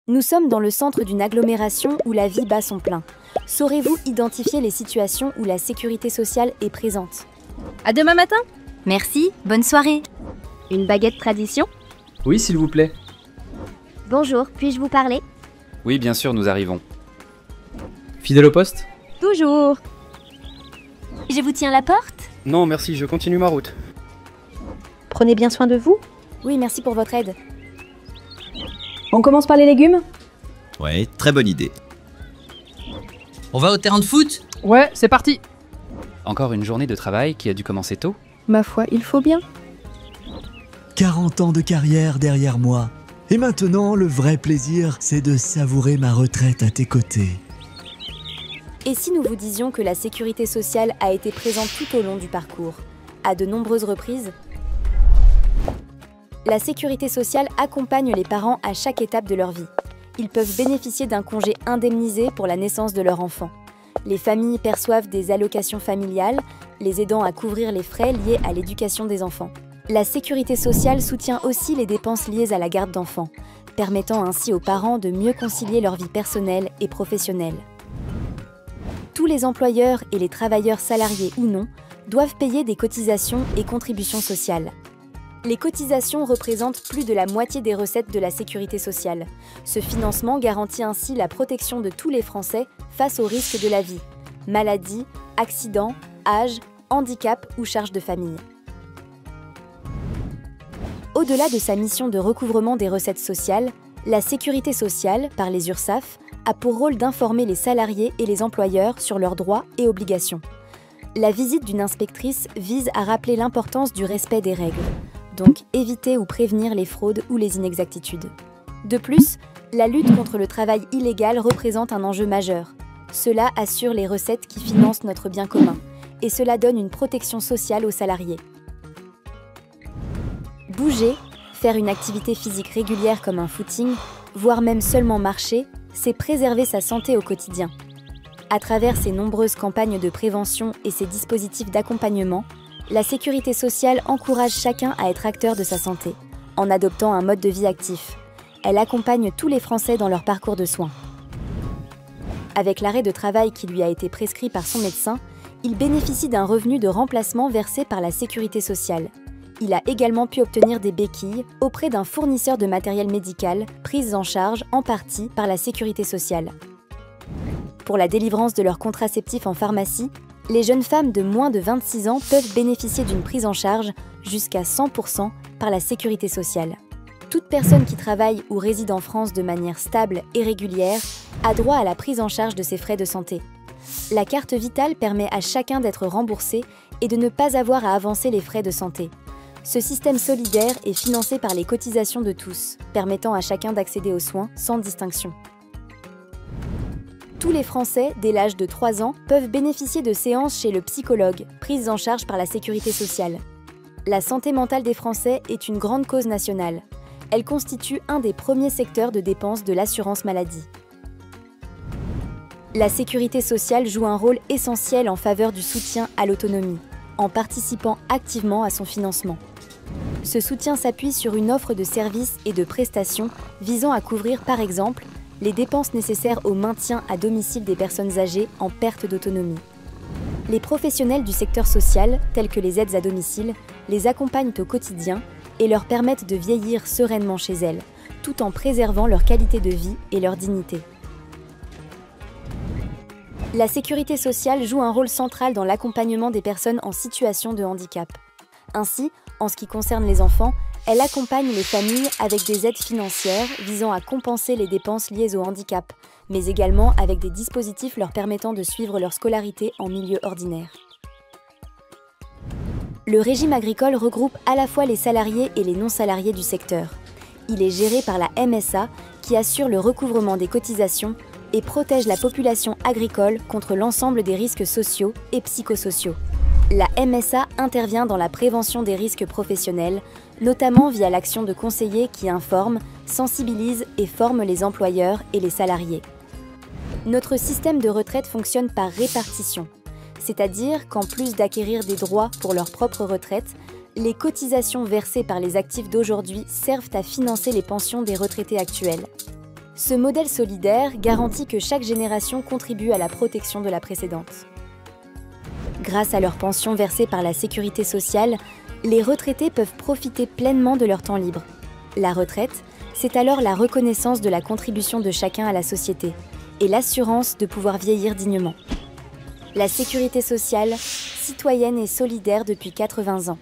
Nous sommes dans le centre d'une agglomération où la vie bat son plein. Saurez-vous identifier les situations où la sécurité sociale est présente? À demain matin. Merci, bonne soirée. Une baguette tradition? Oui, s'il vous plaît. Bonjour, puis-je vous parler? Oui, bien sûr, nous arrivons. Fidèle au poste? Toujours. Je vous tiens la porte? Non, merci, je continue ma route. Prenez bien soin de vous. Oui, merci pour votre aide. On commence par les légumes? Ouais, très bonne idée. On va au terrain de foot? Ouais, c'est parti. Encore une journée de travail qui a dû commencer tôt? Ma foi, il faut bien. 40 ans de carrière derrière moi. Et maintenant, le vrai plaisir, c'est de savourer ma retraite à tes côtés. Et si nous vous disions que la sécurité sociale a été présente tout au long du parcours, à de nombreuses reprises? La sécurité sociale accompagne les parents à chaque étape de leur vie. Ils peuvent bénéficier d'un congé indemnisé pour la naissance de leur enfant. Les familles perçoivent des allocations familiales, les aidant à couvrir les frais liés à l'éducation des enfants. La sécurité sociale soutient aussi les dépenses liées à la garde d'enfants, permettant ainsi aux parents de mieux concilier leur vie personnelle et professionnelle. Tous les employeurs et les travailleurs salariés ou non doivent payer des cotisations et contributions sociales. Les cotisations représentent plus de la moitié des recettes de la sécurité sociale. Ce financement garantit ainsi la protection de tous les Français face aux risques de la vie, maladie, accident, âge, handicap ou charges de famille. Au-delà de sa mission de recouvrement des recettes sociales, la sécurité sociale, par les URSSAF, a pour rôle d'informer les salariés et les employeurs sur leurs droits et obligations. La visite d'une inspectrice vise à rappeler l'importance du respect des règles, donc éviter ou prévenir les fraudes ou les inexactitudes. De plus, la lutte contre le travail illégal représente un enjeu majeur. Cela assure les recettes qui financent notre bien commun, et cela donne une protection sociale aux salariés. Bouger, faire une activité physique régulière comme un footing, voire même seulement marcher, c'est préserver sa santé au quotidien. À travers ses nombreuses campagnes de prévention et ses dispositifs d'accompagnement, la sécurité sociale encourage chacun à être acteur de sa santé, en adoptant un mode de vie actif. Elle accompagne tous les Français dans leur parcours de soins. Avec l'arrêt de travail qui lui a été prescrit par son médecin, il bénéficie d'un revenu de remplacement versé par la sécurité sociale. Il a également pu obtenir des béquilles auprès d'un fournisseur de matériel médical, prises en charge en partie par la sécurité sociale. Pour la délivrance de leurs contraceptifs en pharmacie, les jeunes femmes de moins de 26 ans peuvent bénéficier d'une prise en charge jusqu'à 100% par la sécurité sociale. Toute personne qui travaille ou réside en France de manière stable et régulière a droit à la prise en charge de ses frais de santé. La carte vitale permet à chacun d'être remboursé et de ne pas avoir à avancer les frais de santé. Ce système solidaire est financé par les cotisations de tous, permettant à chacun d'accéder aux soins sans distinction. Tous les Français, dès l'âge de 3 ans, peuvent bénéficier de séances chez le psychologue, prises en charge par la sécurité sociale. La santé mentale des Français est une grande cause nationale. Elle constitue un des premiers secteurs de dépenses de l'assurance maladie. La sécurité sociale joue un rôle essentiel en faveur du soutien à l'autonomie, en participant activement à son financement. Ce soutien s'appuie sur une offre de services et de prestations visant à couvrir par exemple les dépenses nécessaires au maintien à domicile des personnes âgées en perte d'autonomie. Les professionnels du secteur social, tels que les aides à domicile, les accompagnent au quotidien et leur permettent de vieillir sereinement chez elles, tout en préservant leur qualité de vie et leur dignité. La sécurité sociale joue un rôle central dans l'accompagnement des personnes en situation de handicap. Ainsi, en ce qui concerne les enfants, elle accompagne les familles avec des aides financières visant à compenser les dépenses liées au handicap, mais également avec des dispositifs leur permettant de suivre leur scolarité en milieu ordinaire. Le régime agricole regroupe à la fois les salariés et les non-salariés du secteur. Il est géré par la MSA qui assure le recouvrement des cotisations et protège la population agricole contre l'ensemble des risques sociaux et psychosociaux. La MSA intervient dans la prévention des risques professionnels, notamment via l'action de conseillers qui informent, sensibilisent et forment les employeurs et les salariés. Notre système de retraite fonctionne par répartition, c'est-à-dire qu'en plus d'acquérir des droits pour leur propre retraite, les cotisations versées par les actifs d'aujourd'hui servent à financer les pensions des retraités actuels. Ce modèle solidaire garantit que chaque génération contribue à la protection de la précédente. Grâce à leurs pensions versées par la sécurité sociale, les retraités peuvent profiter pleinement de leur temps libre. La retraite, c'est alors la reconnaissance de la contribution de chacun à la société et l'assurance de pouvoir vieillir dignement. La sécurité sociale, citoyenne et solidaire depuis 80 ans.